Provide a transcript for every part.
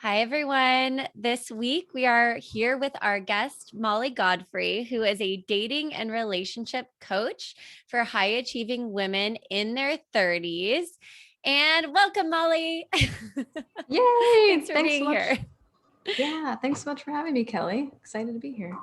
Hi, everyone. This week we are here with our guest, Molly Godfrey, who is a dating and relationship coach for high achieving women in their 30s. And welcome, Molly. Yay! Thanks for Thanks so being here. much. Yeah, thanks so much for having me, Kelly. Excited to be here.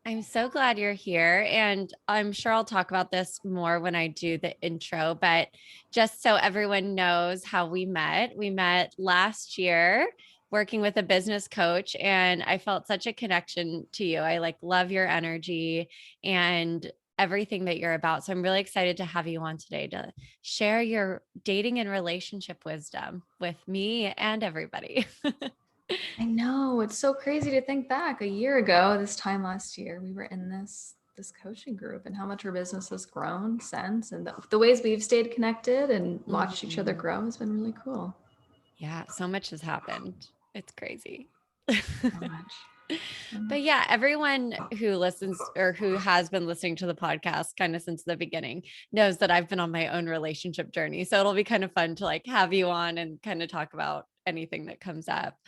I'm so glad you're here. And I'm sure I'll talk about this more when I do the intro, but just so everyone knows how we met last year working with a business coach, and I felt such a connection to you. I love your energy and everything that you're about. So I'm really excited to have you on today to share your dating and relationship wisdom with me and everybody. I know it's so crazy to think back a year ago, this time last year, we were in this coaching group, and how much our business has grown since, and the ways we've stayed connected and watched each other Mhm. grow has been really cool. Yeah, so much has happened. It's crazy. So much, so But much. yeah, everyone who listens or who has been listening to the podcast kind of since the beginning knows that I've been on my own relationship journey. So it'll be kind of fun to have you on and kind of talk about anything that comes up.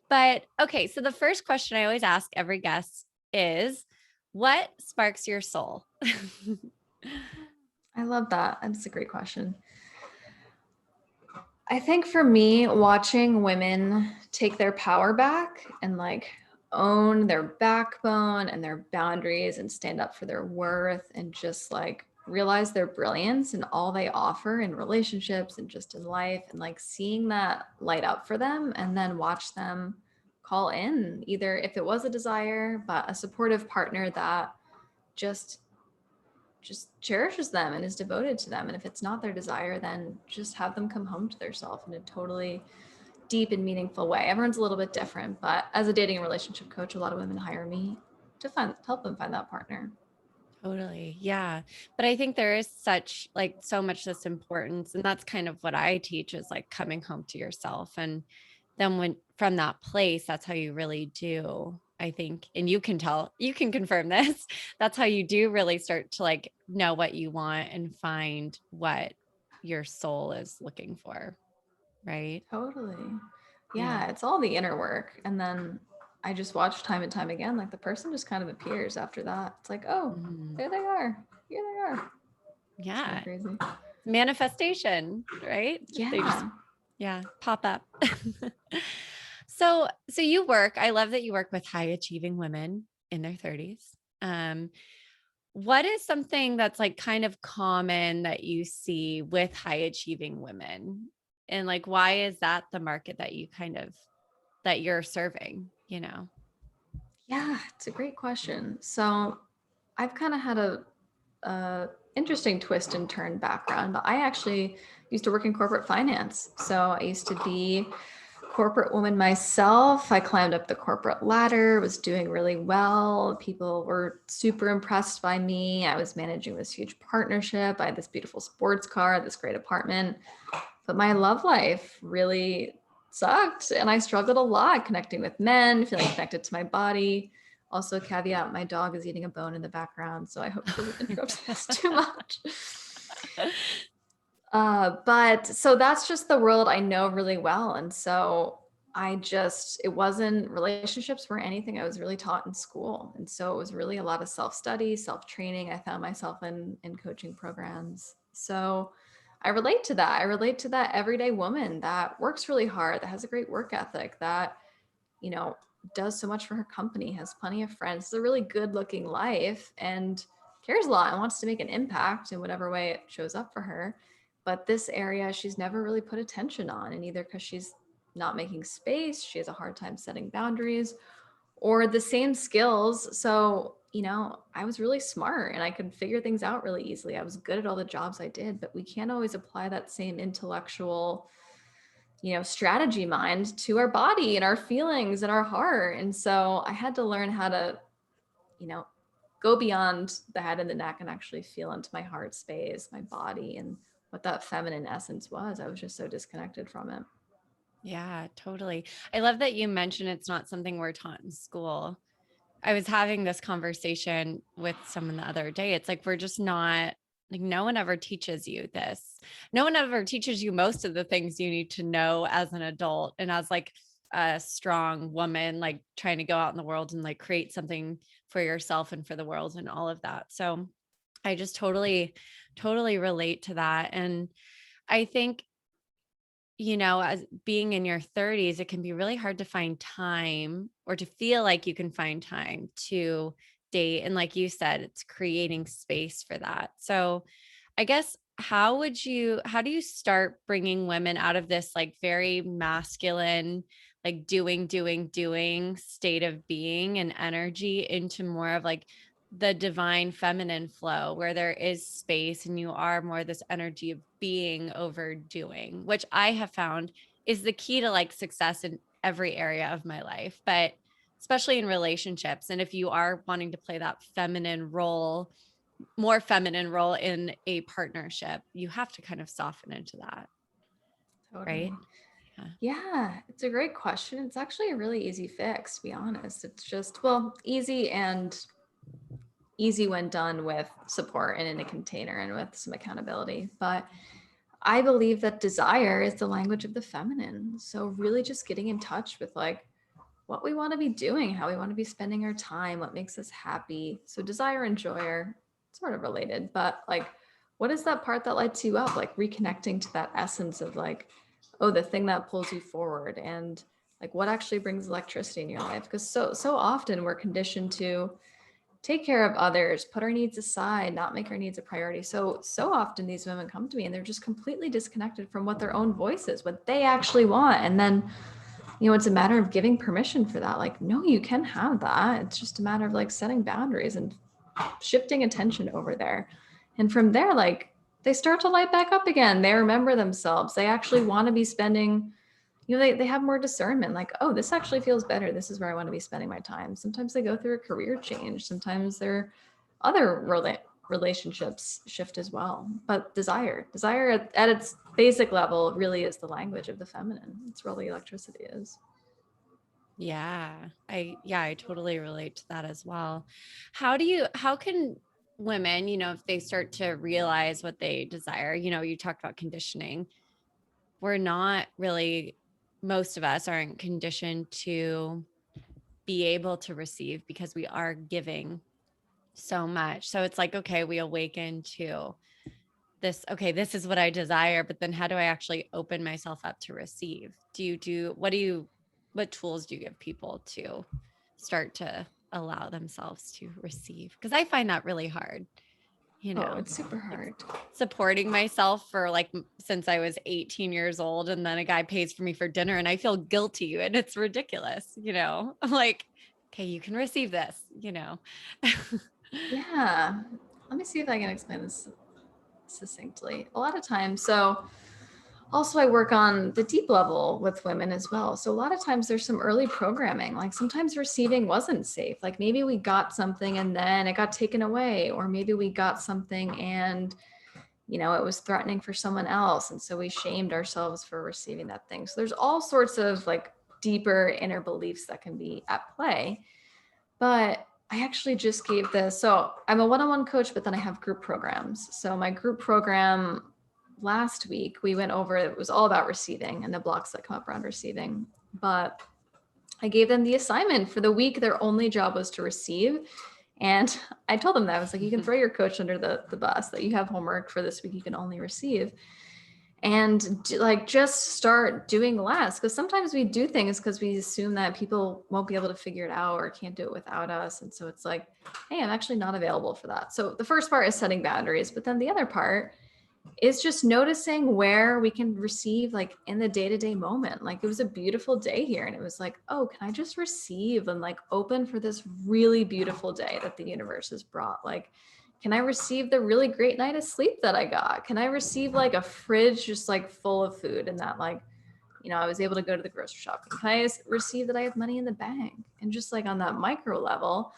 But okay, so the first question I always ask every guest is, what sparks your soul? I love that. That's a great question. I think for me, watching women take their power back and own their backbone and their boundaries and stand up for their worth and just realize their brilliance and all they offer in relationships and just in life, and seeing that light up for them, and then watch them call in, either if it was a desire, but a supportive partner that just cherishes them and is devoted to them. And if it's not their desire, then just have them come home to their self in a totally deep and meaningful way. Everyone's a little bit different, but as a dating and relationship coach, a lot of women hire me to help them find that partner. Totally. Yeah. But I think there is so much this importance. And that's kind of what I teach is coming home to yourself. And then when from that place, that's how you really do, I think. And you can confirm this. That's how you do really start to know what you want and find what your soul is looking for. Right. Totally. Yeah. Yeah, it's all the inner work. And then I just watch time and time again, the person just kind of appears after that. It's like, oh, Mhm. there they are. Here they are. It's kind of Yeah. crazy. Manifestation, right? They just Yeah. yeah, pop up. So you work, I love that you work with high achieving women in their 30s. Um, what is something that's kind of common that you see with high achieving women? And why is that the market that that you're serving, you know? Yeah, it's a great question. So I've kind of had a interesting twist and turn background, but I actually used to work in corporate finance. So I used to be corporate woman myself. I climbed up the corporate ladder, was doing really well. People were super impressed by me. I was managing this huge partnership. I had this beautiful sports car, this great apartment. But my love life really sucked. And I struggled a lot connecting with men, feeling connected to my body. Also, caveat, my dog is eating a bone in the background, so I hope she doesn't interrupt this too much. But so that's just the world I know really well. And so it wasn't, relationships weren't anything I was really taught in school. And so it was really a lot of self-study, self-training. I found myself in coaching programs. So I relate to that. I relate to that everyday woman that works really hard, that has a great work ethic, that, you know, does so much for her company, has plenty of friends, it's a really good looking life, and cares a lot and wants to make an impact in whatever way it shows up for her. But this area she's never really put attention on, and either because she's not making space, she has a hard time setting boundaries, or the same skills. So, I was really smart and I could figure things out really easily. I was good at all the jobs I did, but we can't always apply that same intellectual, strategy mind to our body and our feelings and our heart. And so I had to learn how to, you know, go beyond the head and the neck and actually feel into my heart space, my body, and what that feminine essence was. I was just so disconnected from it. Yeah, totally. I love that you mentioned it's not something we're taught in school. I was having this conversation with someone the other day. It's we're just not no one ever teaches you this. No one ever teaches you most of the things you need to know as an adult and as a strong woman, like trying to go out in the world and like create something for yourself and for the world and all of that. So I just totally relate to that. And I think, as being in your 30s, it can be really hard to find time or to feel like you can find time to date. And like you said, it's creating space for that. So I guess how do you start bringing women out of this like very masculine, like doing state of being and energy into more of like the divine feminine flow where there is space and you are more this energy of being over doing, which I have found is the key to like success in every area of my life, but especially in relationships. And if you are wanting to play that more feminine role in a partnership, you have to kind of soften into that, right? Totally. Yeah. Yeah, it's a great question. It's actually a really easy fix, to be honest. It's just, well, easy when done with support and in a container and with some accountability. But I believe that desire is the language of the feminine. So really just getting in touch with like what we want to be doing, how we want to be spending our time, what makes us happy. So desire and joy are sort of related, but like what is that part that lights you up? Like reconnecting to that essence of like, oh, the thing that pulls you forward, and like what actually brings electricity in your life. Because so often we're conditioned to take care of others, put our needs aside, not make our needs a priority. So often these women come to me and they're just completely disconnected from what their own voice is, what they actually want. And then, it's a matter of giving permission for that. Like, no, you can have that. It's just a matter of like setting boundaries and shifting attention over there. And from there, like they start to light back up again. They remember themselves. They actually want to be spending, they have more discernment, like, oh, this actually feels better. This is where I want to be spending my time. Sometimes they go through a career change. Sometimes their other relationships shift as well. But desire at its basic level really is the language of the feminine. It's where the electricity is. I totally relate to that as well. How can women, if they start to realize what they desire, you talked about conditioning. We're not really, most of us aren't conditioned to be able to receive because we are giving so much. So it's like, okay, we awaken to this, okay, this is what I desire, but then how do I actually open myself up to receive? What tools do you give people to start to allow themselves to receive? Because I find that really hard, Oh, it's super like hard. supporting myself for like since I was 18 years old, and then a guy pays for me for dinner and I feel guilty and it's ridiculous, I'm like, okay, you can receive this. Yeah. Let me see if I can explain this succinctly. A lot of times, so also I work on the deep level with women as well. So a lot of times there's some early programming, like sometimes receiving wasn't safe. Like maybe we got something and then it got taken away, or maybe we got something and it was threatening for someone else. And so we shamed ourselves for receiving that thing. So there's all sorts of like deeper inner beliefs that can be at play. But I actually just gave this. So I'm a one-on-one coach, but then I have group programs. So my group program last week, we went over, it was all about receiving and the blocks that come up around receiving. But I gave them the assignment for the week. Their only job was to receive. And I told them that I was like, you can throw your coach under the bus, that you have homework for this week, you can only receive. And like just start doing less, because sometimes we do things because we assume that people won't be able to figure it out or can't do it without us. And so it's like, hey, I'm actually not available for that. So the first part is setting boundaries, but then the other part is just noticing where we can receive, like in the day-to-day moment. Like it was a beautiful day here and it was like, oh, can I just receive and like open for this really beautiful day that the universe has brought? Like, can I receive the really great night of sleep that I got? Can I receive like a fridge just like full of food and that like, I was able to go to the grocery shop? Can I receive that I have money in the bank? And just like on that micro level.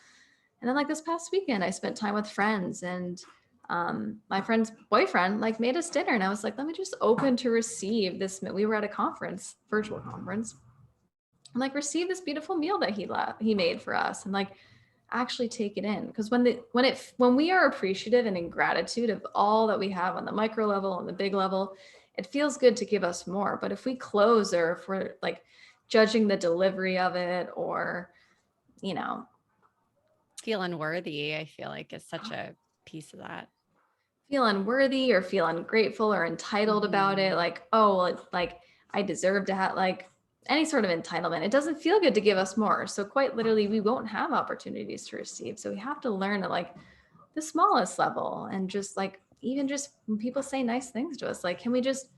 And then like this past weekend, I spent time with friends, and my friend's boyfriend like made us dinner, and I was like, let me just open to receive this. We were at a conference, virtual conference, and like receive this beautiful meal that he made for us, and like actually take it in. Because when we are appreciative and in gratitude of all that we have on the micro level and the big level, it feels good to give us more. But if we close, or if we're like judging the delivery of it, or, you know, Feel unworthy, I feel like, is such a piece of that. feel unworthy or feel ungrateful or entitled about it. Like, oh, well, like I deserve to have, like, any sort of entitlement. It doesn't feel good to give us more. So quite literally, we won't have opportunities to receive. So we have to learn at like the smallest level, and just like, even just when people say nice things to us, like, can we just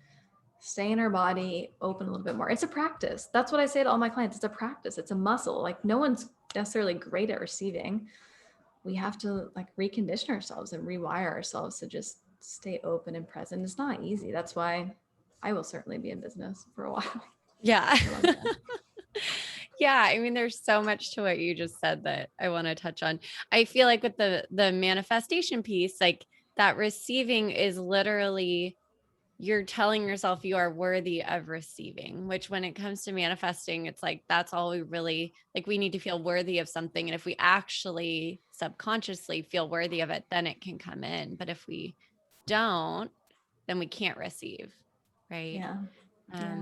stay in our body, open a little bit more? It's a practice. That's what I say to all my clients. It's a practice. It's a muscle. Like, no one's necessarily great at receiving. We have to like recondition ourselves and rewire ourselves to just stay open and present. It's not easy. That's why I will certainly be in business for a while. Yeah. I love that. Yeah, I mean, there's so much to what you just said that I want to touch on. I feel like with the manifestation piece, like that receiving is literally you're telling yourself you are worthy of receiving, which when it comes to manifesting, it's like that's all we really like. We need to feel worthy of something. And if we actually subconsciously feel worthy of it, then it can come in. But if we don't, then we can't receive. Right. Yeah. Yeah.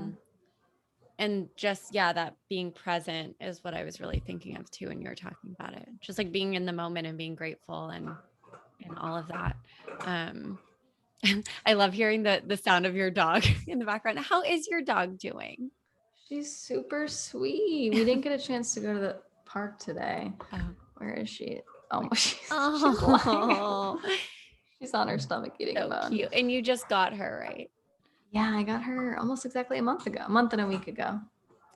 And just, yeah, that being present is what I was really thinking of too when you were talking about it. Just like being in the moment and being grateful and all of that. I love hearing the sound of your dog in the background. How is your dog doing? She's super sweet. We didn't get a chance to go to the park today. Oh, Where is she? Oh, she's lying. oh, She's on her stomach eating a so bone. cute. And you just got her, right? Yeah, I got her almost exactly a month and a week ago.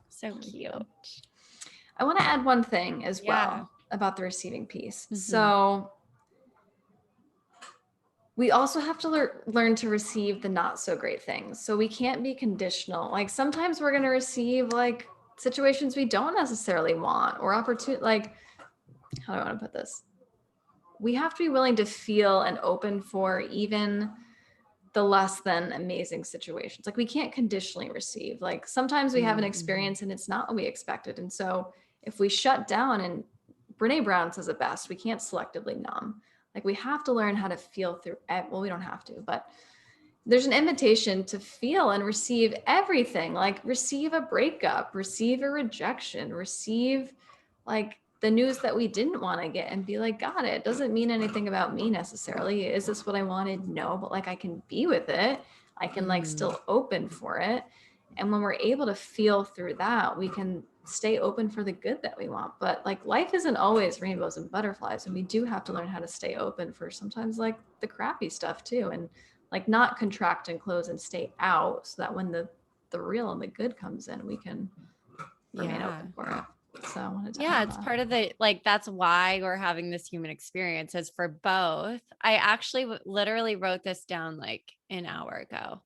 So cute. I want to add one thing as Yeah. well about the receiving piece. Mhm. So we also have to learn to receive the not so great things. So we can't be conditional. Like, sometimes we're going to receive like situations we don't necessarily want, or opportunity. Like, how do I want to put this? We have to be willing to feel and open for even the less than amazing situations. Like, we can't conditionally receive. Like, sometimes we have an experience and it's not what we expected. And so if we shut down, and Brene Brown says it best, we can't selectively numb. Like, we have to learn how to feel through it. Well, we don't have to, but there's an invitation to feel and receive everything. Like, receive a breakup, receive a rejection, receive like the news that we didn't want to get, and be like, got it. Doesn't mean anything about me necessarily. Is this what I wanted? No, but like, I can be with it. I can like still open for it. And when we're able to feel through that, we can stay open for the good that we want. But like, life isn't always rainbows and butterflies, and we do have to learn how to stay open for sometimes like the crappy stuff too, and like not contract and close and stay out, so that when the real and the good comes in, we can remain open for it. So I wanted to it's part of the, like, that's why we're having this human experience, is for both. I actually literally wrote this down like an hour ago.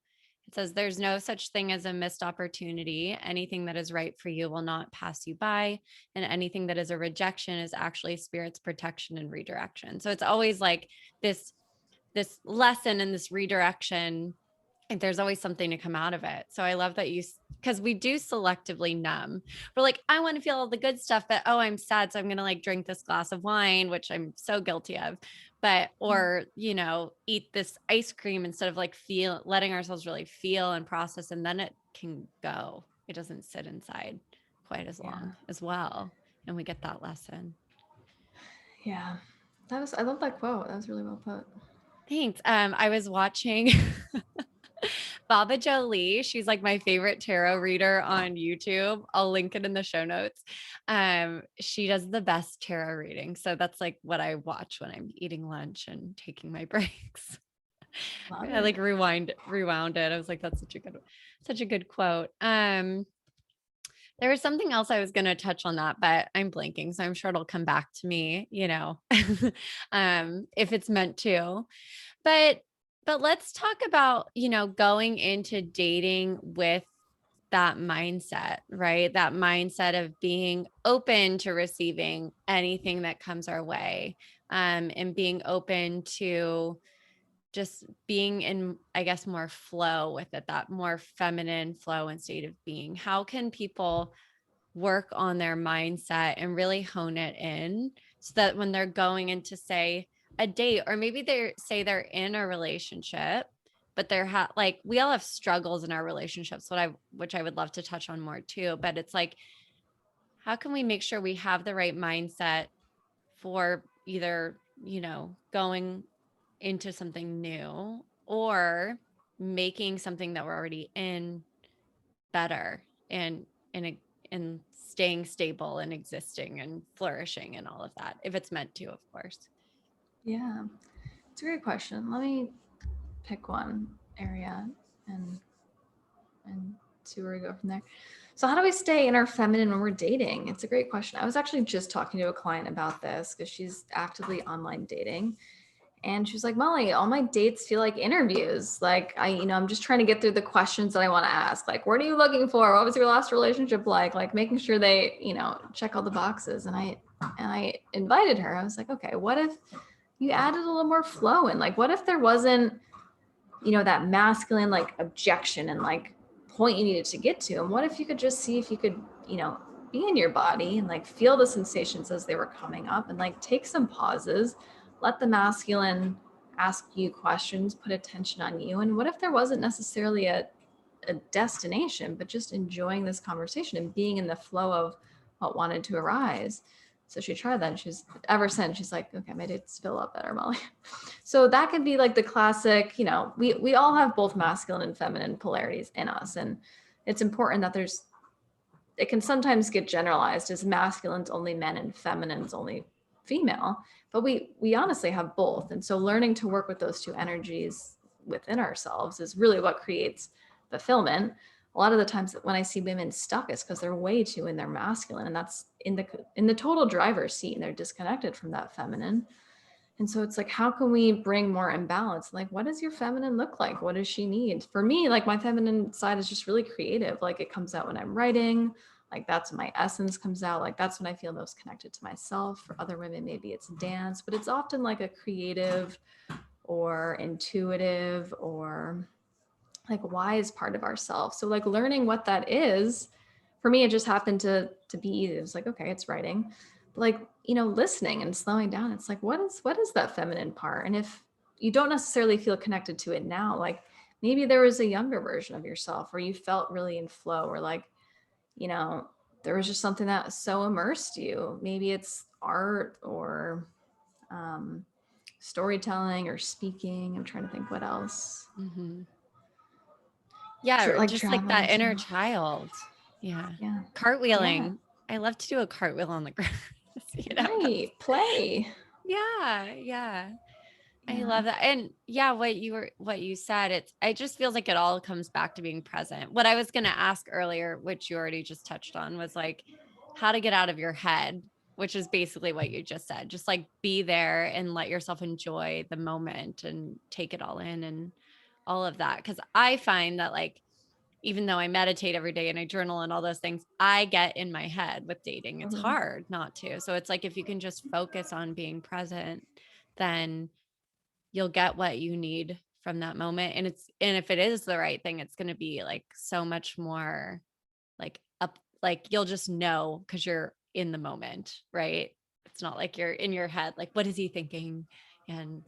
It says, there's no such thing as a missed opportunity. Anything that is right for you will not pass you by. And anything that is a rejection is actually spirit's protection and redirection. So it's always like this lesson and this redirection, and there's always something to come out of it. So I love that because we do selectively numb. We're like, I want to feel all the good stuff, but oh, I'm sad, so I'm going to like drink this glass of wine, which I'm so guilty of. But, or, eat this ice cream instead of like letting ourselves really feel and process. And then it can go. It doesn't sit inside quite as long as well. And we get that lesson. Yeah. I love that quote. That was really well put. Thanks. I was watching Baba Jolie. She's like my favorite tarot reader on YouTube. I'll link it in the show notes. She does the best tarot reading. So that's like what I watch when I'm eating lunch and taking my breaks. I like rewound it. I was like, that's such a good quote. There was something else I was going to touch on that, but I'm blanking. So I'm sure it'll come back to me, if it's meant to. But let's talk about, going into dating with that mindset, right? That mindset of being open to receiving anything that comes our way, and being open to just being in, I guess, more flow with it, that more feminine flow and state of being. How can people work on their mindset and really hone it in, so that when they're going into, say, a date, or maybe they're in a relationship, but like we all have struggles in our relationships, which I would love to touch on more too. But it's like, how can we make sure we have the right mindset for either, going into something new or making something that we're already in better and and staying stable and existing and flourishing and all of that, if it's meant to, of course. Yeah, it's a great question. Let me pick one area and see where we go from there. So how do we stay in our feminine when we're dating? It's a great question. I was actually just talking to a client about this because she's actively online dating. And she was like, Molly, all my dates feel like interviews. Like I'm just trying to get through the questions that I want to ask. Like, what are you looking for? What was your last relationship like? Like making sure they, check all the boxes. And I invited her. I was like, okay, what if you added a little more flow in? Like, what if there wasn't, that masculine like objection and like point you needed to get to? And what if you could just see if you could, be in your body and like feel the sensations as they were coming up and like take some pauses, let the masculine ask you questions, put attention on you. And what if there wasn't necessarily a destination, but just enjoying this conversation and being in the flow of what wanted to arise? So she tried that, and she's ever since, she's like, okay, my dates feel a lot better, Molly. So that could be like the classic, we all have both masculine and feminine polarities in us. And it's important that it can sometimes get generalized as masculine's only men and feminine's only female, but we honestly have both. And so learning to work with those two energies within ourselves is really what creates fulfillment. A lot of the times when I see women stuck, it's because they're way too in their masculine, and that's in the total driver's seat, and they're disconnected from that feminine. And so it's like, how can we bring more imbalance? Like, what does your feminine look like? What does she need? For me, like my feminine side is just really creative. Like it comes out when I'm writing, like that's when my essence comes out. Like that's when I feel most connected to myself. For other women, maybe it's dance, but it's often like a creative or intuitive or like wise part of ourselves. So like learning what that is, for me, it just happened to be, it was like, okay, it's writing. But like, listening and slowing down, it's like, what is that feminine part? And if you don't necessarily feel connected to it now, like maybe there was a younger version of yourself where you felt really in flow, or like, there was just something that so immersed you. Maybe it's art or storytelling or speaking. I'm trying to think what else. Mm-hmm. Yeah, Like just like that inner child. Yeah. Cartwheeling. Yeah. I love to do a cartwheel on the ground. Right. Play. Yeah. I love that. And yeah, what you said, it just feels like it all comes back to being present. What I was going to ask earlier, which you already just touched on, was like how to get out of your head, which is basically what you just said. Just like be there and let yourself enjoy the moment and take it all in and all of that. Cause I find that like, even though I meditate every day and I journal and all those things, I get in my head with dating. It's hard not to. So it's like, if you can just focus on being present, then you'll get what you need from that moment. And if it is the right thing, it's going to be like so much more like up, like you'll just know because you're in the moment, right? It's not like you're in your head, like, what is he thinking? And,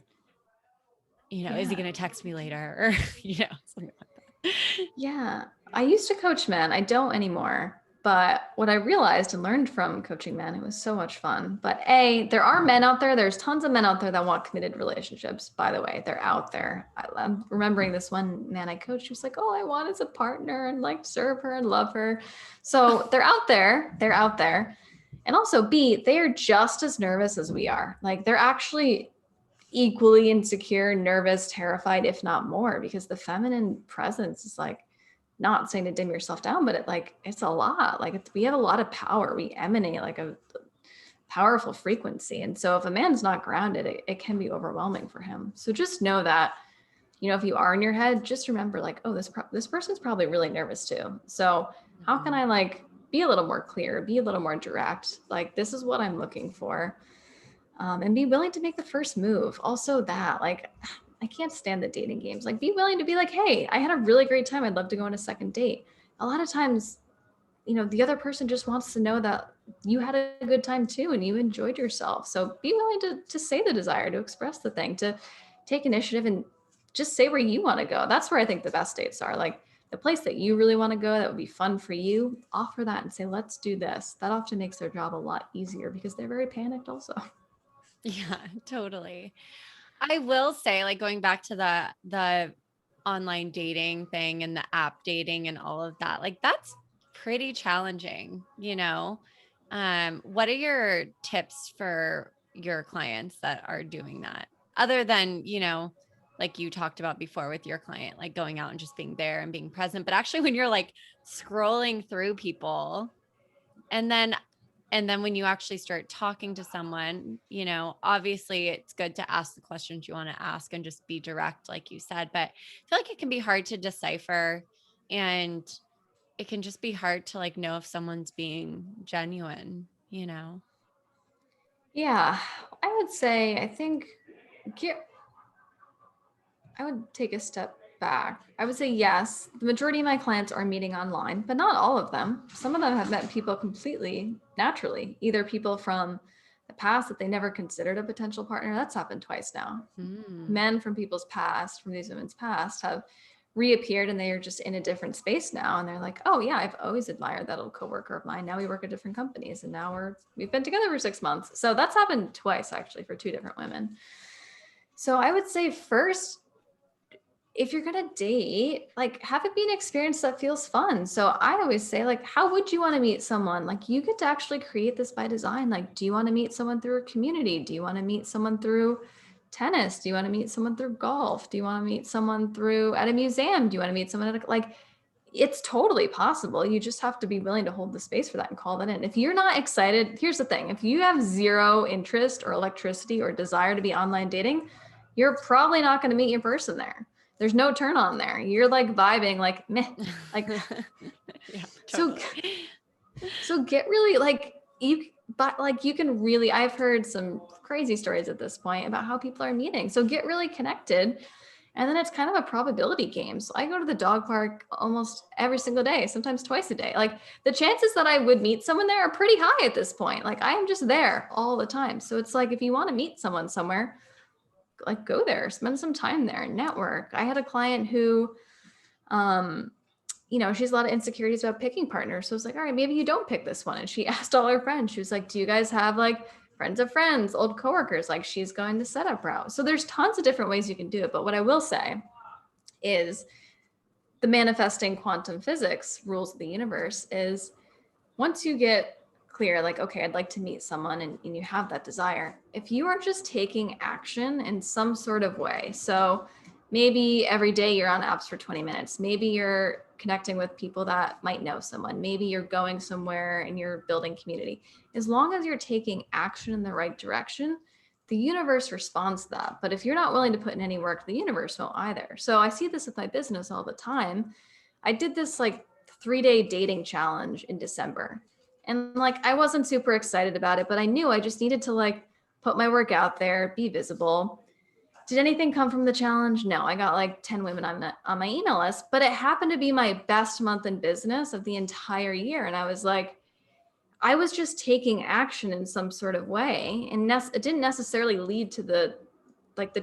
is he going to text me later? Or, something like that. Yeah. I used to coach men. I don't anymore. But what I realized and learned from coaching men, it was so much fun. But there are men out there. There's tons of men out there that want committed relationships. By the way, they're out there. I'm remembering this one man I coached. He was like, "Oh, I want as a partner and like serve her and love her." So they're out there. They're out there. And also B, they are just as nervous as we are. Like they're actually equally insecure, nervous, terrified, if not more, because the feminine presence is like, not saying to dim yourself down, but it's a lot. Like we have a lot of power. We emanate like a powerful frequency. And so if a man's not grounded, it can be overwhelming for him. So just know that, if you are in your head, just remember like, oh, this person's probably really nervous too. So how can I like be a little more clear, be a little more direct? Like, this is what I'm looking for. And be willing to make the first move. Also that, like, I can't stand the dating games. Like, be willing to be like, hey, I had a really great time. I'd love to go on a second date. A lot of times, the other person just wants to know that you had a good time too and you enjoyed yourself. So be willing to say the desire, to express the thing, to take initiative and just say where you want to go. That's where I think the best dates are. Like the place that you really want to go that would be fun for you, offer that and say, let's do this. That often makes their job a lot easier because they're very panicked also. Yeah, totally. I will say, like, going back to the online dating thing and the app dating and all of that, like, that's pretty challenging, you know. What are your tips for your clients that are doing that? Other than, you know, like you talked about before with your client, like going out and just being there and being present, but actually when you're like scrolling through people and then when you actually start talking to someone, you know, obviously it's good to ask the questions you want to ask and just be direct, like you said. But I feel like it can be hard to decipher, and it can just be hard to like know if someone's being genuine, you know? Yeah, I would say, I think get I would take a step back. I would say yes, the majority of my clients are meeting online, but not all of them. Some of them have met people completely naturally, either people from the past that they never considered a potential partner. That's happened twice now. Hmm. Men from people's past, from these women's past, have reappeared and they are just in a different space now. And they're like, oh yeah, I've always admired that old coworker of mine. Now we work at different companies and now we've been together for 6 months. So that's happened twice actually for two different women. So I would say first, if you're gonna date, like have it be an experience that feels fun. So I always say, like, how would you want to meet someone? Like you get to actually create this by design. Like, do you want to meet someone through a community? Do you want to meet someone through tennis? Do you want to meet someone through golf? Do you want to meet someone through at a museum? Do you want to meet someone at like it's totally possible. You just have to be willing to hold the space for that and call that in. If you're not excited, here's the thing. If you have zero interest or electricity or desire to be online dating, you're probably not going to meet your person there. There's no turn on there. You're like vibing, like meh. Like Yeah, so totally. so get really like you but like you can really I've heard some crazy stories at this point about how people are meeting. So get really connected. And then it's kind of a probability game. So I go to the dog park almost every single day, sometimes twice a day. Like the chances that I would meet someone there are pretty high at this point. Like I am just there all the time. So it's like if you want to meet someone somewhere, like go there, spend some time there, network. I had a client who um she has a lot of insecurities about picking partners. So it's like, all right, maybe you don't pick this one. And she asked all her friends, she was like, do you guys have like friends of friends, old coworkers? Like she's going the setup route. So there's tons of different ways you can do it. But what I will say is the manifesting quantum physics rules of the universe is once you get clear, like, okay, I'd like to meet someone and you have that desire, if you are just taking action in some sort of way. So maybe every day you're on apps for 20 minutes. Maybe you're connecting with people that might know someone. Maybe you're going somewhere and you're building community. As long as you're taking action in the right direction, the universe responds to that. But if you're not willing to put in any work, the universe won't either. So I see this with my business all the time. I did this like 3-day dating challenge in December. And like I wasn't super excited about it, but I knew I just needed to like put my work out there, be visible. Did anything come from the challenge? No, I got like 10 women on my email list, but it happened to be my best month in business of the entire year. And I was like, I was just taking action in some sort of way. And it didn't necessarily lead to the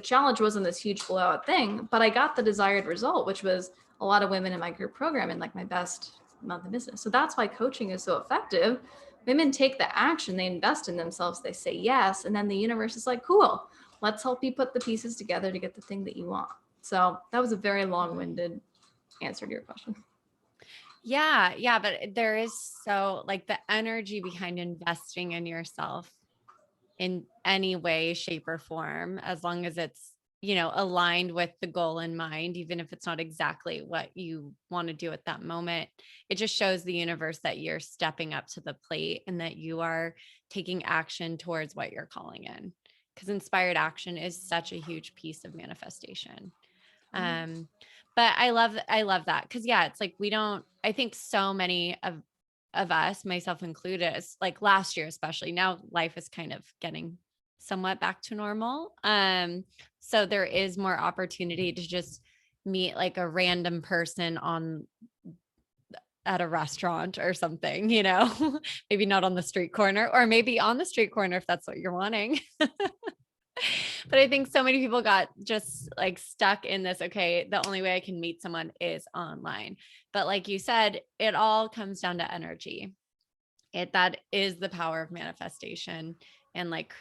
challenge wasn't this huge blowout thing, but I got the desired result, which was a lot of women in my group program in like my best month in business. So that's why coaching is so effective. Women take the action, they invest in themselves, they say yes, and then the universe is like, cool, let's help you put the pieces together to get the thing that you want. So that was a very long-winded answer to your question. Yeah, yeah, but there is so like the energy behind investing in yourself in any way, shape, or form, as long as it's, you know, aligned with the goal in mind, even if it's not exactly what you want to do at that moment. It just shows the universe that you're stepping up to the plate and that you are taking action towards what you're calling in. Because inspired action is such a huge piece of manifestation. Um, but I love that because yeah, it's like we don't. I think so many of us, myself included, it's like last year especially. Now life is kind of getting somewhat back to normal. So there is more opportunity to just meet like a random person on at a restaurant or something, you know, maybe not on the street corner, or maybe on the street corner if that's what you're wanting. But I think so many people got just like stuck in this. Okay, the only way I can meet someone is online. But like you said, it all comes down to energy. That is the power of manifestation and like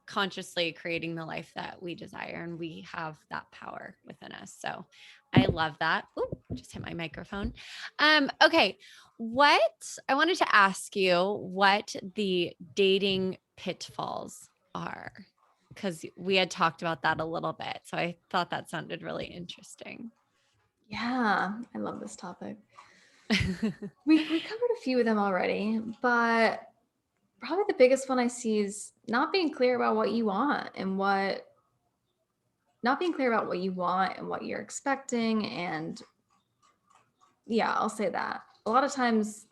consciously creating the life that we desire. And we have that power within us. So I love that. Ooh, just hit my microphone. Okay. What I wanted to ask you what the dating pitfalls are, because we had talked about that a little bit. So I thought that sounded really interesting. Yeah, I love this topic. We covered a few of them already, but probably the biggest one I see is not being clear about what you want and not being clear about what you want and what you're expecting. And yeah, I'll say that. A lot of times,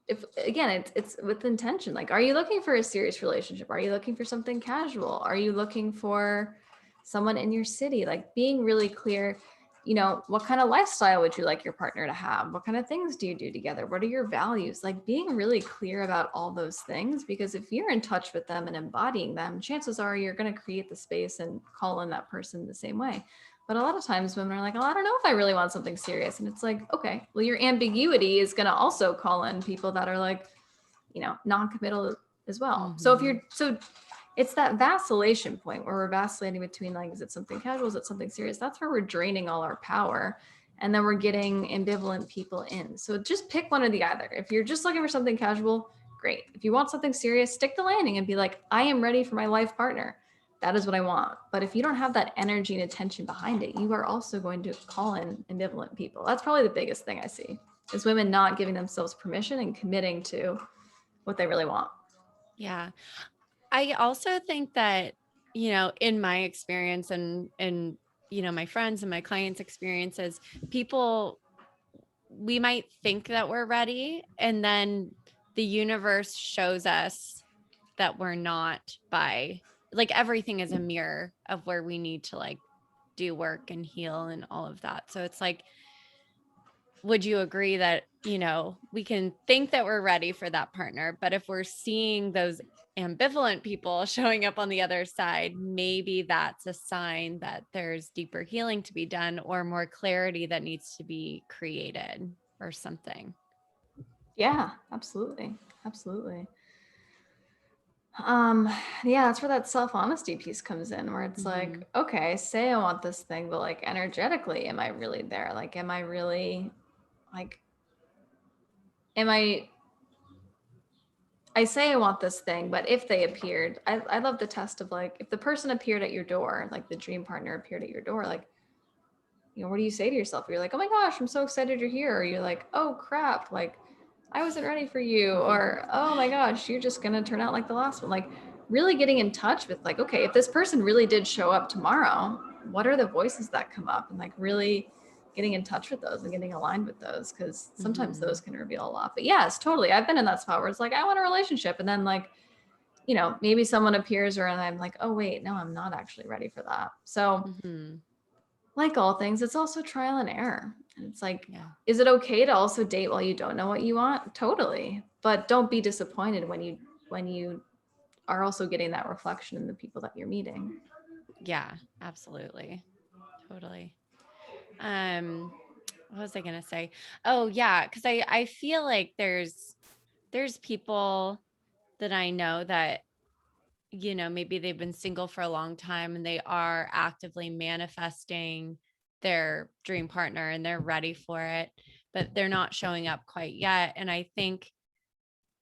if again, it's with intention. Like, are you looking for a serious relationship? Are you looking for something casual? Are you looking for someone in your city? Like being really clear, what kind of lifestyle would you like your partner to have? What kind of things do you do together? What are your values? Like being really clear about all those things, because if you're in touch with them and embodying them, chances are you're going to create the space and call in that person the same way. But a lot of times women are like, oh, I don't know if I really want something serious. And it's like, okay, well, your ambiguity is going to also call in people that are like, non-committal as well. Mm-hmm. So it's that vacillation point where we're vacillating between like, is it something casual? Is it something serious? That's where we're draining all our power. And then we're getting ambivalent people in. So just pick one or the other. If you're just looking for something casual, great. If you want something serious, stick the landing and be like, I am ready for my life partner. That is what I want. But if you don't have that energy and attention behind it, you are also going to call in ambivalent people. That's probably the biggest thing I see is women not giving themselves permission and committing to what they really want. Yeah. I also think that, in my experience and my friends and my clients' experiences, people we might think that we're ready and then the universe shows us that we're not by like everything is a mirror of where we need to like do work and heal and all of that. So it's like, would you agree that, we can think that we're ready for that partner, but if we're seeing those ambivalent people showing up on the other side, maybe that's a sign that there's deeper healing to be done or more clarity that needs to be created or something. Yeah, absolutely. Absolutely. Um, yeah, that's where that self-honesty piece comes in, where it's Mm-hmm. like, okay, say I want this thing, but like energetically, am I really there? Like, am I really like, am I say I want this thing, but if they appeared, I love the test of like, if the person appeared at your door, like the dream partner appeared at your door, like, what do you say to yourself? You're like, oh my gosh, I'm so excited you're here. Or you're like, oh crap, like I wasn't ready for you. Or, oh my gosh, you're just going to turn out like the last one. Like really getting in touch with like, okay, if this person really did show up tomorrow, what are the voices that come up? And like really getting in touch with those and getting aligned with those. Cause sometimes Mm-hmm. those can reveal a lot. But yes, totally. I've been in that spot where it's like, I want a relationship. And then like, maybe someone appears or and I'm like, oh wait, no, I'm not actually ready for that. So Mm-hmm. like all things, it's also trial and error. And it's like, Yeah. is it okay to also date while you don't know what you want? Totally. But don't be disappointed when you are also getting that reflection in the people that you're meeting. Yeah, absolutely. Totally. What was I gonna say? Oh yeah, because I feel like there's people that I know that, maybe they've been single for a long time and they are actively manifesting their dream partner and they're ready for it, but they're not showing up quite yet. And I think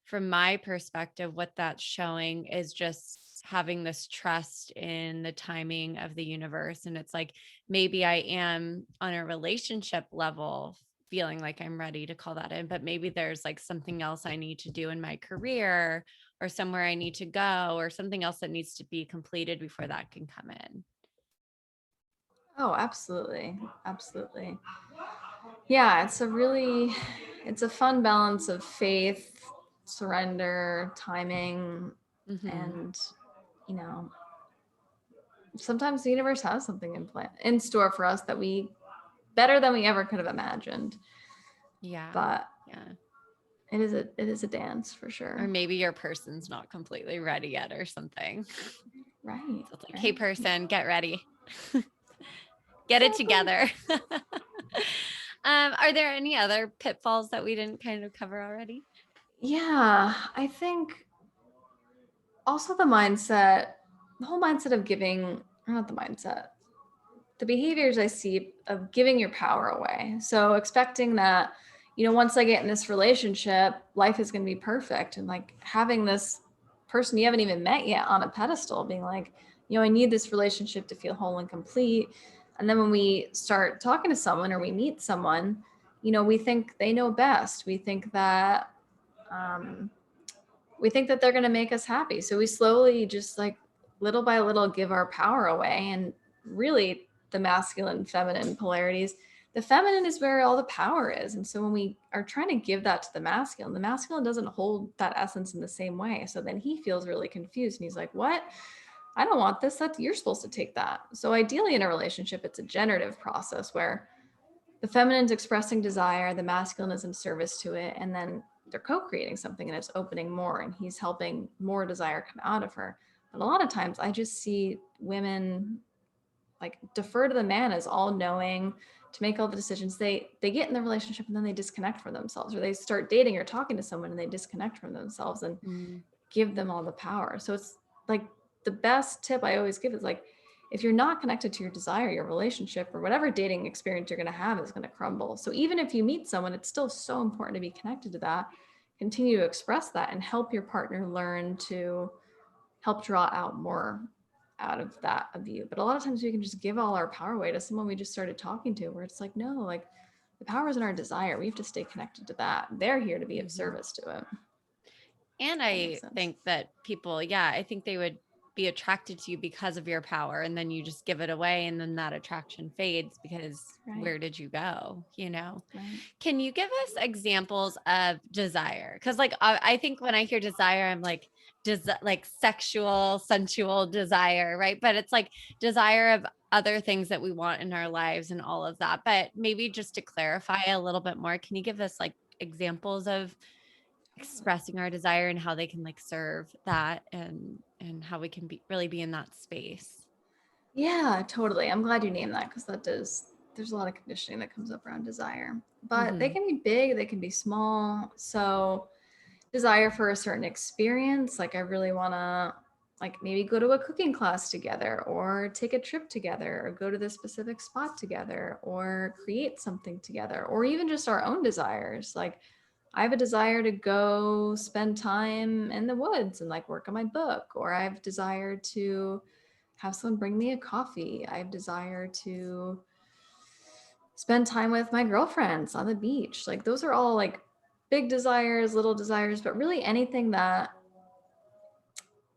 from my perspective, what that's showing is just having this trust in the timing of the universe. And it's like, maybe I am on a relationship level feeling like I'm ready to call that in, but maybe there's like something else I need to do in my career or somewhere I need to go or something else that needs to be completed before that can come in. Oh, absolutely. Absolutely. Yeah, it's a fun balance of faith, surrender, timing, Mm-hmm. and you know, sometimes the universe has something in store for us that we better than we ever could have imagined. Yeah. But Yeah. it is a dance for Or sure. maybe your person's not completely ready yet or something. Right. So it's like, hey Right. person, get ready. Get it Exactly. together. Are there any other pitfalls that we didn't kind of cover already? Yeah, I think also the whole mindset of giving, or not the mindset, the behaviors I see of giving your power away. So expecting that, once I get in this relationship, life is going to be perfect. And like having this person you haven't even met yet on a pedestal, being like, I need this relationship to feel whole and complete. And then when we start talking to someone or we meet someone, we think they know best. Um, we think that they're going to make us happy. So we slowly just like little by little give our power away. And really the masculine and feminine polarities, the feminine is where all the power is. And so when we are trying to give that to the masculine doesn't hold that essence in the same way. So then he feels really confused and he's like, what? I don't want this. You're supposed to take that. So ideally in a relationship, it's a generative process where the feminine's expressing desire, the masculine is in service to it, and then they're co-creating something and it's opening more and he's helping more desire come out of her. But a lot of times I just see women like defer to the man as all knowing to make all the decisions. They get in the relationship and then they disconnect from themselves, or they start dating or talking to someone and they disconnect from themselves and Mm. give them all the power. So it's like the best tip I always give is like, if you're not connected to your desire, your relationship or whatever dating experience you're going to have is going to crumble. So even if you meet someone, it's still so important to be connected to that, continue to express that and help your partner learn to help draw out more out of that of you. But a lot of times we can just give all our power away to someone we just started talking to, where it's like, no, like the power is in our desire. We have to stay connected to that. They're here to be of Mhm. service to it. And That makes I sense. think that people, yeah, I think they would be attracted to you because of your power. And then you just give it away and then that attraction fades because Right. where did you go? You know? Right. Can you give us examples of desire? Because like I think when I hear desire, I'm like like sexual, sensual desire, right? But it's like desire of other things that we want in our lives and all of that. But maybe just to clarify a little bit more, can you give us like examples of expressing our desire and how they can like serve that and how we can be really be in that space? Yeah, totally. I'm glad you named that because there's a lot of conditioning that comes up around desire. But they Hmm. can be big, they can be small. So desire for a certain experience, like I really want to like maybe go to a cooking class together or take a trip together or go to this specific spot together or create something together, or even just our own desires. Like I have a desire to go spend time in the woods and like work on my book, or I have desire to have someone bring me a coffee. I have desire to spend time with my girlfriends on the beach. Like those are all like big desires, little desires, but really anything that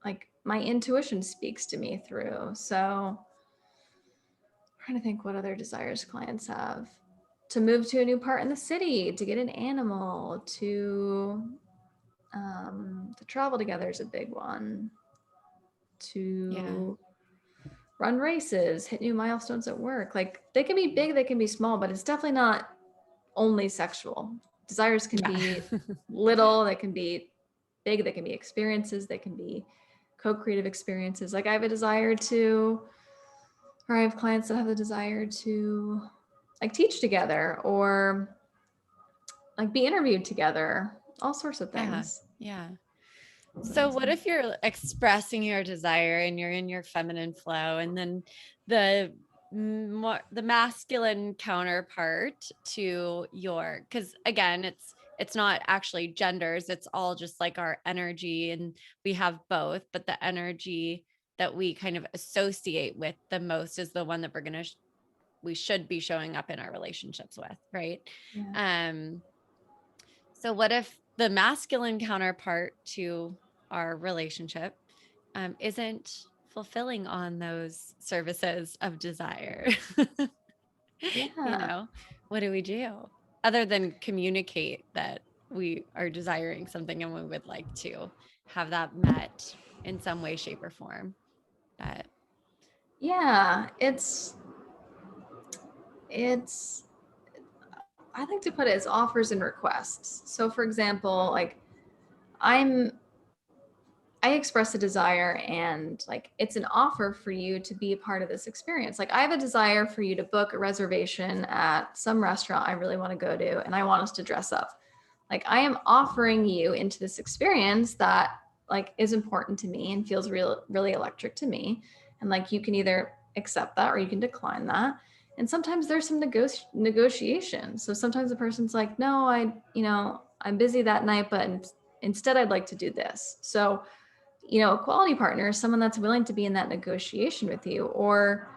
like my intuition speaks to me through. So I'm trying to think what other desires clients have. To move to a new part in the city, to get an animal, to travel together is a big one. Yeah. To run races, hit new milestones at work. Like they can be big, they can be small, but it's definitely not only sexual. Desires can Yeah. be little, they can be big, they can be experiences, they can be co-creative experiences. Like I have a desire to, or I have clients that have the desire to like teach together or like be interviewed together, all sorts of Yeah. things. Yeah. So what if you're expressing your desire and you're in your feminine flow and then the more the masculine counterpart to your, because again it's not actually genders, it's all just like our energy and we have both, but the energy that we kind of associate with the most is the one that we're going to we should be showing up in our relationships with, right? Yeah. um so what if the masculine counterpart to our relationship isn't fulfilling on those services of desire? You Yeah. know, what do we do other than communicate that we are desiring something and we would like to have that met in some way, shape, or form? But Yeah. It's I like to put it as offers and requests. So for example, like I'm I express a desire and like it's an offer for you to be a part of this experience. Like I have a desire for you to book a reservation at some restaurant I really want to go to and I want us to dress up. Like I am offering you into this experience that like is important to me and feels really electric to me. And like you can either accept that or you can decline that. And sometimes there's some negotiation. So sometimes the person's like, no, I'm busy that night, but instead I'd like to do this. So a quality partner is someone that's willing to be in that negotiation with you or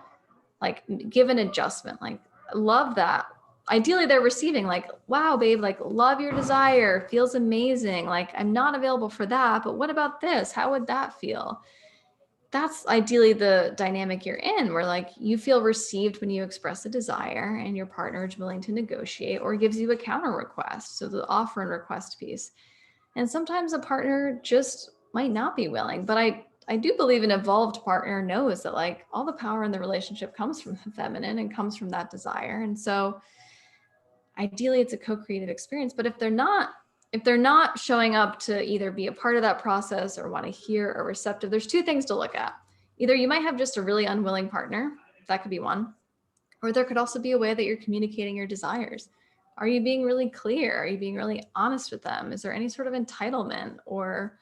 like give an adjustment. Like, love that. Ideally, they're receiving like, wow, babe, like, love your desire, feels amazing. Like, I'm not available for that, but what about this? How would that feel? That's ideally the dynamic you're in, where like you feel received when you express a desire and your partner is willing to negotiate or gives you a counter request. So the offer and request piece. And sometimes a partner just might not be willing, but I do believe an evolved partner knows that like all the power in the relationship comes from the feminine and comes from that desire. And so ideally it's a co-creative experience, but if they're not showing up to either be a part of that process or want to hear or receptive, there's two things to look at. Either you might have just a really unwilling partner, that could be one, or there could also be a way that you're communicating your desires. Are you being really clear? Are you being really honest with them? Is there any sort of entitlement or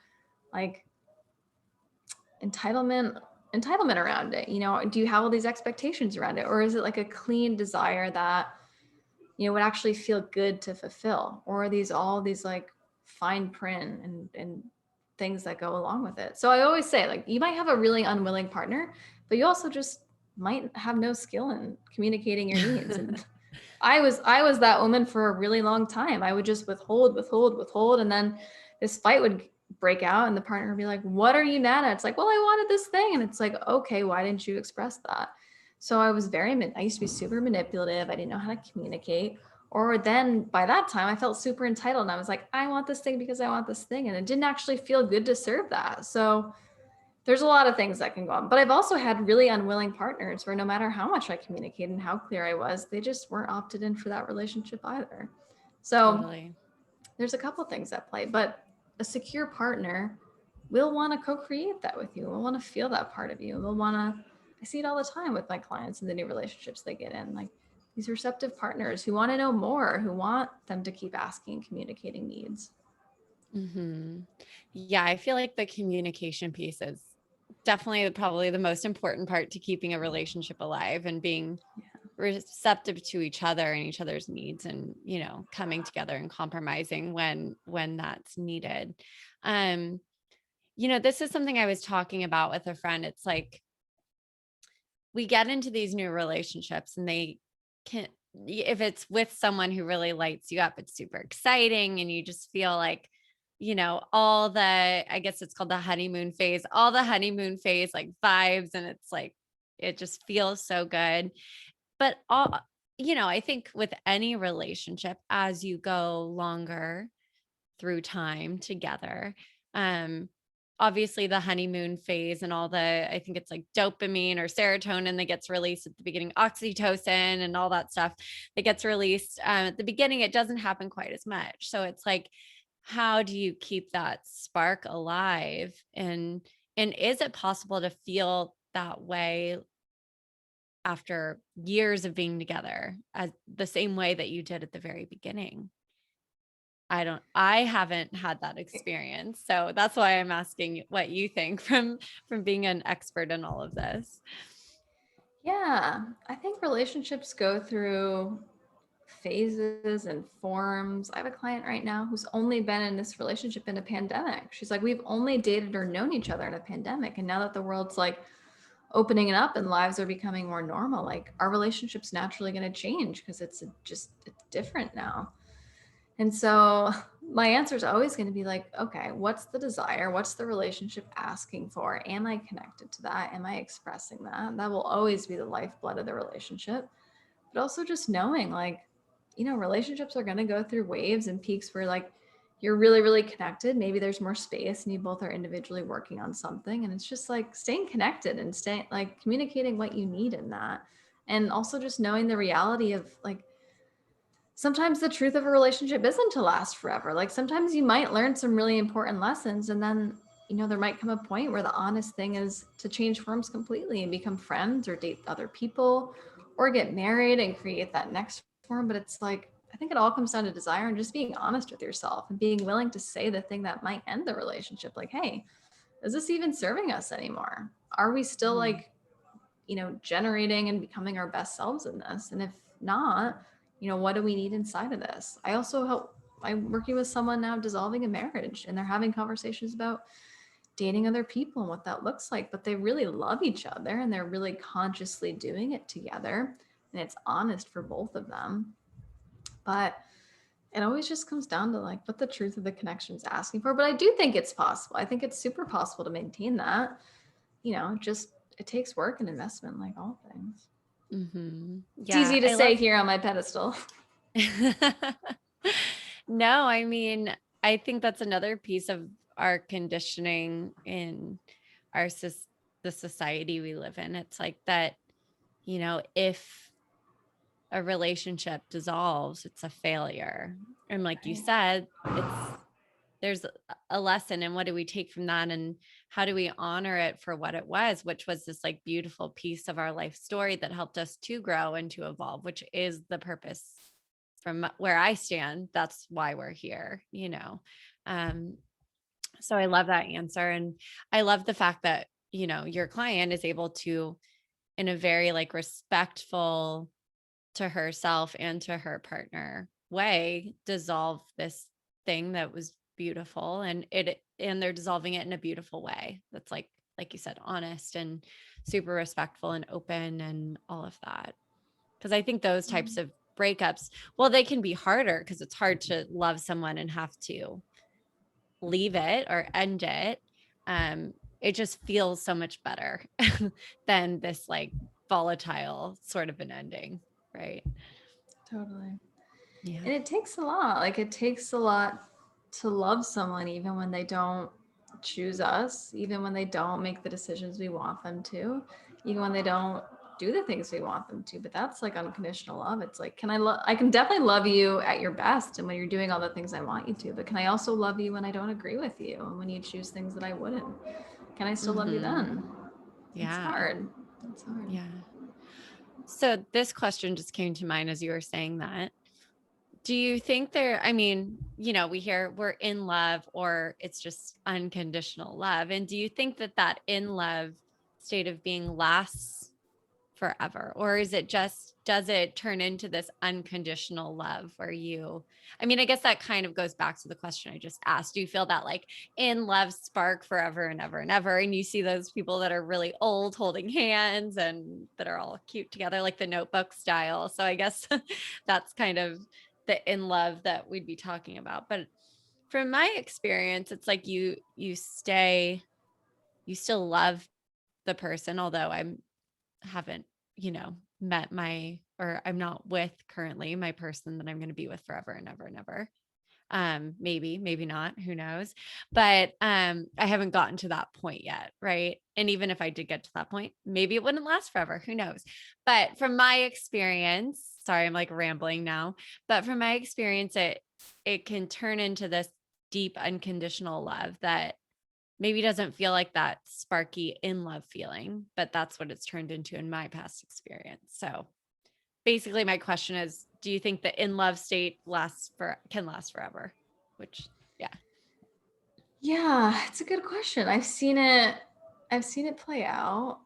like entitlement around it? Do you have all these expectations around it? Or is it like a clean desire that, would actually feel good to fulfill? Or are these all these like fine print and things that go along with it? So I always say like, you might have a really unwilling partner, but you also just might have no skill in communicating your needs. And I was that woman for a really long time. I would just withhold. And then this fight would break out and the partner would be like, what are you mad at? It's like, well, I wanted this thing. And it's like, okay, why didn't you express that? So I used to be super manipulative. I didn't know how to communicate. Or then by that time I felt super entitled and I was like, I want this thing because I want this thing. And it didn't actually feel good to serve that. So there's a lot of things that can go on, but I've also had really unwilling partners where no matter how much I communicated and how clear I was, they just weren't opted in for that relationship either. So Totally. there's a couple things at play, but a secure partner will want to co-create that with you. Will want to feel that part of you. Will want to, I see it all the time with my clients in the new relationships they get in, like these receptive partners who want to know more, who want them to keep asking and communicating needs. Mm-hmm. Yeah, I feel like the communication piece is definitely probably the most important part to keeping a relationship alive and being receptive to each other and each other's needs and, coming together and compromising when that's needed. This is something I was talking about with a friend. It's like we get into these new relationships and they can, if it's with someone who really lights you up, it's super exciting and you just feel like, all the, I guess it's called the honeymoon phase, all the honeymoon phase, like vibes. And it's like, it just feels so good. But I think with any relationship, as you go longer through time together, obviously the honeymoon phase and all the, I think it's like dopamine or serotonin that gets released at the beginning, oxytocin and all that stuff that gets released at the beginning, it doesn't happen quite as much. So it's like, how do you keep that spark alive? And is it possible to feel that way after years of being together as the same way that you did at the very beginning? I haven't had that experience. So that's why I'm asking what you think from being an expert in all of this. Yeah, I think relationships go through phases and forms. I have a client right now who's only been in this relationship in a pandemic. She's like, we've only dated or known each other in a pandemic. And now that the world's like opening it up and lives are becoming more normal, like our relationship's naturally going to change because it's different now. And so my answer is always going to be like, okay, what's the desire? What's the relationship asking for? Am I connected to that? Am I expressing that? That will always be the lifeblood of the relationship. But also just knowing like, relationships are going to go through waves and peaks where like you're really, really connected. Maybe there's more space and you both are individually working on something. And it's just like staying connected and staying like communicating what you need in that. And also just knowing the reality of like, sometimes the truth of a relationship isn't to last forever. Like sometimes you might learn some really important lessons and then there might come a point where the honest thing is to change forms completely and become friends or date other people or get married and create that next form. But it's like, I think it all comes down to desire and just being honest with yourself and being willing to say the thing that might end the relationship. Like, hey, is this even serving us anymore? Are we still like, generating and becoming our best selves in this? And if not, what do we need inside of this? I'm working with someone now dissolving a marriage, and they're having conversations about dating other people and what that looks like, but they really love each other and they're really consciously doing it together, and it's honest for both of them. But it always just comes down to like what the truth of the connection is asking for. But I do think it's possible. I think it's super possible to maintain that. Just it takes work and investment, like all things. It's Yeah, easy to say here on my pedestal. No, I mean, I think that's another piece of our conditioning in our the society we live in. It's like that, if a relationship dissolves, it's a failure. And like you said, there's a lesson, and what do we take from that, and how do we honor it for what it was, which was this like beautiful piece of our life story that helped us to grow and to evolve, which is the purpose. From where I stand, that's why we're here. um so I love that answer, and I love the fact that your client is able to, in a very like respectful to herself and to her partner way, dissolve this thing that was beautiful, and they're dissolving it in a beautiful way that's like you said, honest and super respectful and open and all of that. Because I think those types of breakups, well, they can be harder because it's hard to love someone and have to leave it or end it. It just feels so much better than this like volatile sort of an ending, right? Totally. Yeah. And it takes a lot. Like it takes a lot to love someone, even when they don't choose us, even when they don't make the decisions we want them to, even when they don't do the things we want them to. But that's like unconditional love. It's like, I can definitely love you at your best and when you're doing all the things I want you to, but can I also love you when I don't agree with you and when you choose things that I wouldn't? Can I still love you then? It's Yeah. hard. It's hard. Yeah. So this question just came to mind as you were saying that. Do you think I mean, we hear we're in love or it's just unconditional love. And do you think that in love state of being lasts forever? Or does it turn into this unconditional love where I mean, I guess that kind of goes back to the question I just asked. Do you feel that like in love spark forever and ever and ever? And you see those people that are really old holding hands and that are all cute together, like the Notebook style. So I guess that's kind of the in love that we'd be talking about. But from my experience, it's like you still love the person, although haven't, met or I'm not with currently my person that I'm going to be with forever and ever and ever. Maybe not, who knows? But I haven't gotten to that point yet, right? And even if I did get to that point, maybe it wouldn't last forever, who knows? But from my experience, sorry, I'm like rambling now, but from my experience, it can turn into this deep unconditional love that maybe doesn't feel like that sparky in love feeling, but that's what it's turned into in my past experience. So basically my question is, do you think the in love state can last forever? Which, yeah. Yeah, it's a good question. I've seen it play out.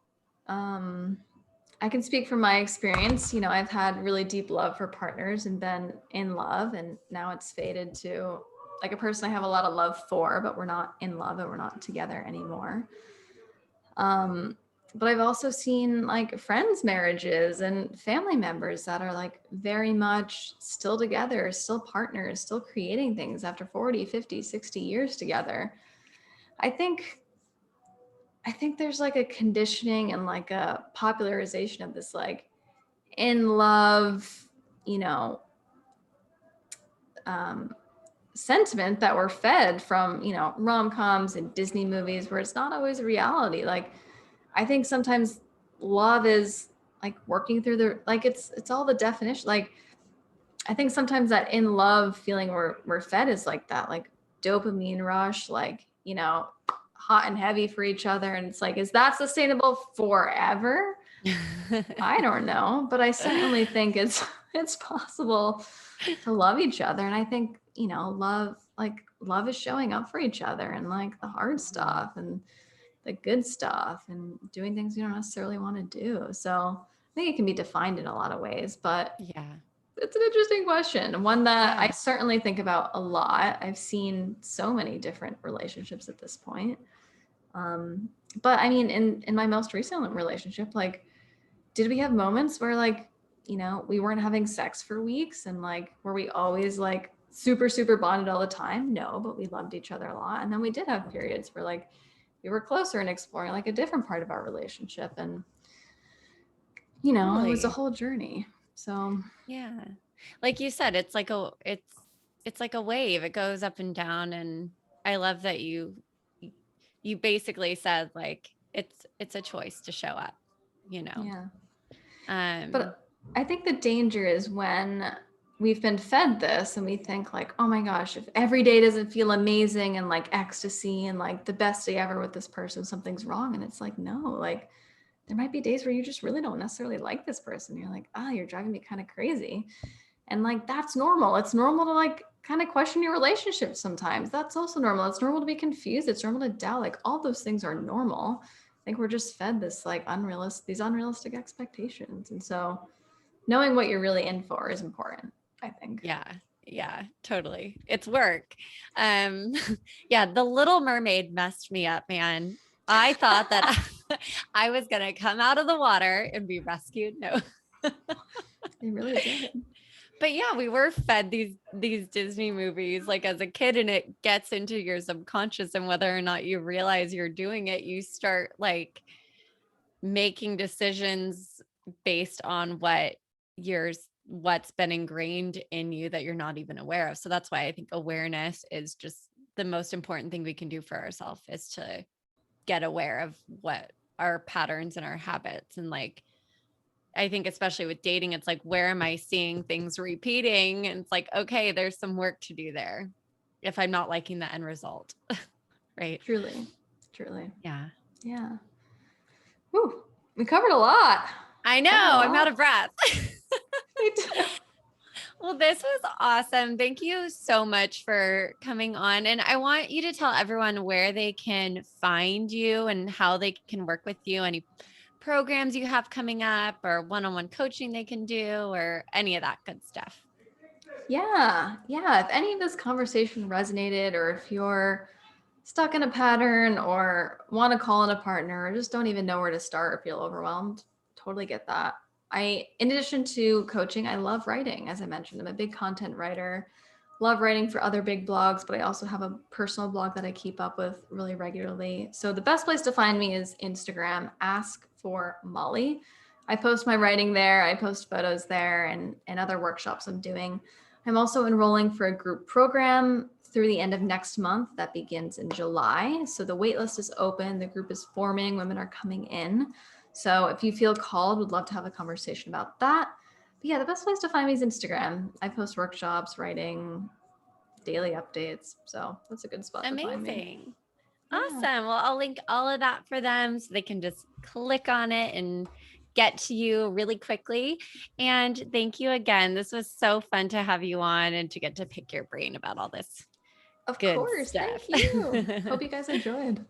I can speak from my experience. I've had really deep love for partners and been in love, and now it's faded to like a person I have a lot of love for, but we're not in love and we're not together anymore. But I've also seen like friends' marriages and family members that are like very much still together, still partners, still creating things after 40, 50, 60 years together. I think there's like a conditioning and like a popularization of this like in love, you know, sentiment that we're fed from, rom-coms and Disney movies where it's not always a reality. Like I think sometimes love is like working through it's all the definition. Like I think sometimes that in love feeling we're fed is like that, like dopamine rush, like, hot and heavy for each other. And it's like, is that sustainable forever? I don't know, but I certainly think it's possible to love each other. And I think, love is showing up for each other and like the hard stuff and the good stuff and doing things you don't necessarily want to do. So I think it can be defined in a lot of ways, but Yeah. it's an interesting question. One that I Yeah. certainly think about a lot. I've seen so many different relationships at this point. But I mean, in my most recent relationship, like, did we have moments where like, we weren't having sex for weeks and like, were we always like super, super bonded all the time? No, but we loved each other a lot. And then we did have periods where like we were closer and exploring like a different part of our relationship. And, it was a Totally. whole journey. So Yeah. Like you said, it's like a wave. It goes up and down. And I love that you basically said like it's a choice to show up, you know. yeah. Um But I think the danger is when we've been fed this and we think like, oh my gosh, if every day doesn't feel amazing and like ecstasy and like the best day ever with this person, something's wrong. And it's like, no, like there might be days where you just really don't necessarily like this person. You're like, oh, you're driving me kind of crazy. And like, that's normal. It's normal to like kind of question your relationship sometimes. That's also normal. It's normal to be confused. It's normal to doubt. Like all those things are normal. I think we're just fed this like these unrealistic expectations. And so knowing what you're really in for is important, I think. yeah. Yeah, totally. It's work. Um yeah, The Little Mermaid messed me up, man. I thought that I was going to come out of the water and be rescued. No. They really did. But yeah, we were fed these Disney movies like as a kid, and it gets into your subconscious, and whether or not you realize you're doing it, you start like making decisions based on what's been ingrained in you that you're not even aware of. So that's why I think awareness is just the most important thing we can do for ourselves, is to get aware of what our patterns and our habits. And like I think especially with dating, it's like, where am I seeing things repeating? And it's like, okay, there's some work to do there if I'm not liking the end result. Right. Truly. Truly. Yeah. Yeah. Whew. We covered a lot. I know. Covered a I'm out lot. of breath. Me too. Well, this was awesome. Thank you so much for coming on. And I want you to tell everyone where they can find you and how they can work with you, any programs you have coming up or one-on-one coaching they can do or any of that good stuff. Yeah. Yeah. If any of this conversation resonated, or if you're stuck in a pattern or want to call in a partner or just don't even know where to start or feel overwhelmed, totally get that. In addition to coaching, I love writing. As I mentioned, I'm a big content writer, love writing for other big blogs, but I also have a personal blog that I keep up with really regularly. So the best place to find me is Instagram, ask for Molly. I post my writing there. I post photos there and other workshops I'm doing. I'm also enrolling for a group program through the end of next month that begins in July. So the waitlist is open. The group is forming. Women are coming in. So if you feel called, would love to have a conversation about that. But yeah, the best place to find me is Instagram. I post workshops, writing, daily updates. So that's a good spot to find me. Amazing. Yeah. Awesome. Well, I'll link all of that for them so they can just click on it and get to you really quickly. And thank you again. This was so fun to have you on and to get to pick your brain about all this Of good course. stuff. Thank you. Hope you guys enjoyed.